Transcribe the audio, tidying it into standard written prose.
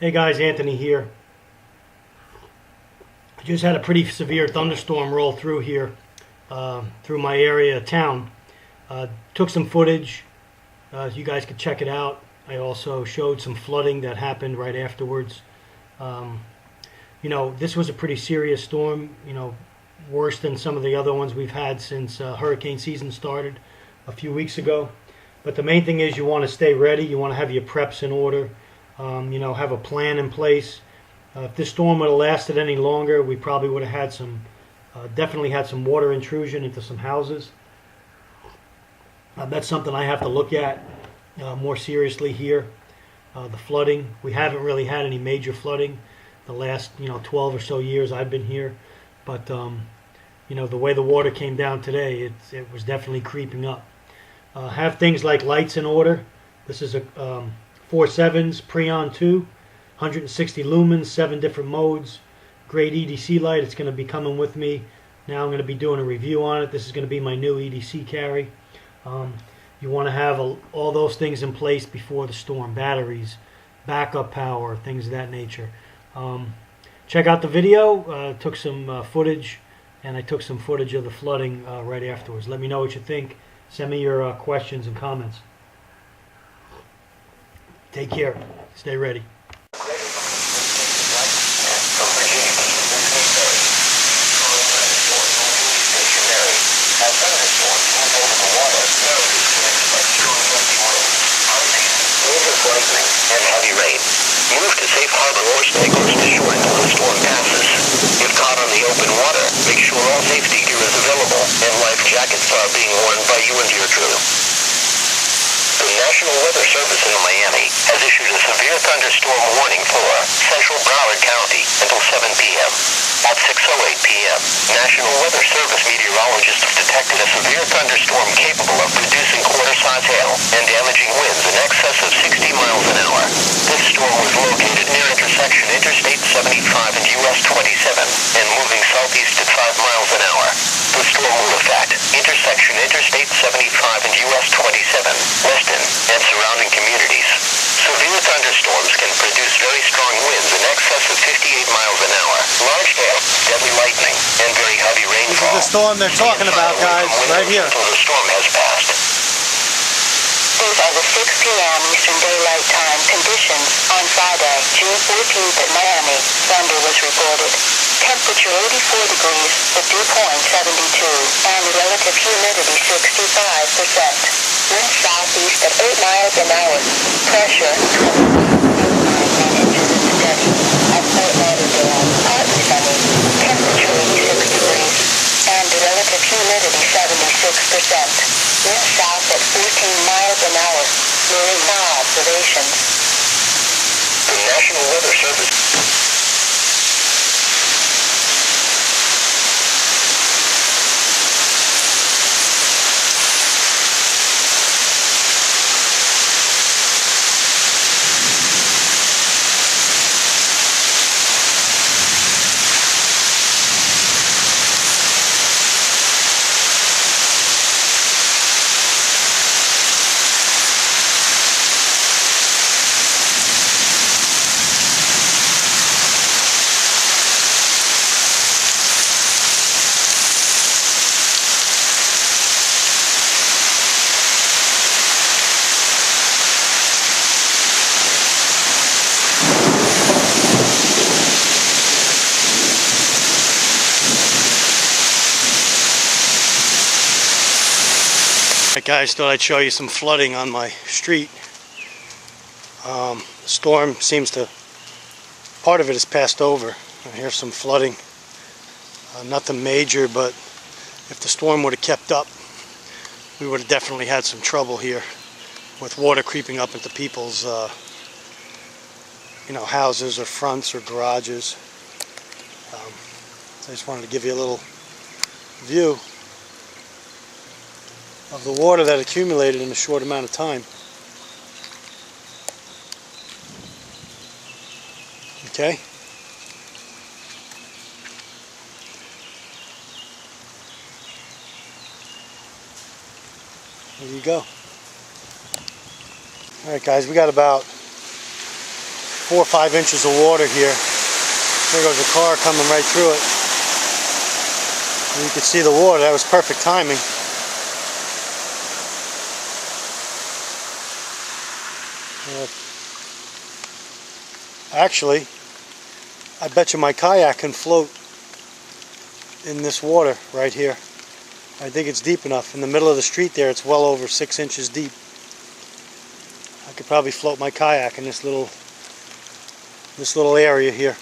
Hey guys, Anthony here. I just had a pretty severe thunderstorm roll through here, through my area of town. Took some footage. You guys could check it out. I also showed some flooding that happened right afterwards. Um, this was a pretty serious storm, worse than some of the other ones we've had since hurricane season started a few weeks ago. But the main thing is you want to stay ready. You want to have your preps in order. Have a plan in place. If this storm would have lasted any longer, we probably would have had definitely had some water intrusion into some houses. That's something I have to look at more seriously here. The flooding, we haven't really had any major flooding the last 12 or so years I've been here, but the way the water came down today, it was definitely creeping up. Have things like lights in order. This is a 4.7s Preon 2, 160 lumens, 7 different modes, great EDC light. It's going to be coming with me. Now I'm going to be doing a review on it. This is going to be my new EDC carry. You want to have all those things in place before the storm. Batteries, backup power, things of that nature. Check out the video. Took some footage, and I took some footage of the flooding right afterwards. Let me know what you think. Send me your questions and comments. Take care. Stay ready. Lightning and heavy rain. Move to safe harbor or stay close to shore until the storm passes. If caught on the open water, make sure all safety gear is available and life jackets are being worn by you and your crew. The National Weather Service in Miami has issued a severe thunderstorm warning for central Broward County until 7 p.m. At 6:08 p.m., National Weather Service meteorologists detected a severe thunderstorm capable of producing quarter-size hail and damaging winds in excess of 60 miles an hour. This storm was located near intersection Interstate 75 and US 27 and moving southeast at 5 miles an hour. The storm will affect intersection Interstate 75 and US 27, Weston, and surrounding communities. Severe thunderstorms can produce very strong winds in excess of 58 miles an hour, large hail, deadly lightning, and very heavy rainfall. This is the storm they're talking about, guys, right here. Until the storm has passed. These are the 6 p.m. Eastern Daylight Time conditions on Friday, June 14th at Miami. Thunder was reported. Temperature 84 degrees, the dew point 72, and relative humidity 65%. Wind southeast at 8 miles an hour. Pressure 20.09 inches and steady. At Fort Lauderdale, partly sunny. Temperature 86 degrees, and relative humidity 76%. Wind south at 14 miles an hour. Marine observations. The National Weather Service. Guys, thought I'd show you some flooding on my street. The storm seems to, part of it has passed over. I hear some flooding. Nothing major, but if the storm would have kept up, we would have definitely had some trouble here with water creeping up into people's houses or fronts or garages. So I just wanted to give you a little view of the water that accumulated in a short amount of time. Okay? There you go. Alright guys, we got about 4 or 5 inches of water here. There goes a car coming right through it. And you can see the water. That was perfect timing. Actually, I bet you my kayak can float in this water right here. I think it's deep enough. In the middle of the street there, it's well over 6 inches deep. I could probably float my kayak in this little area here.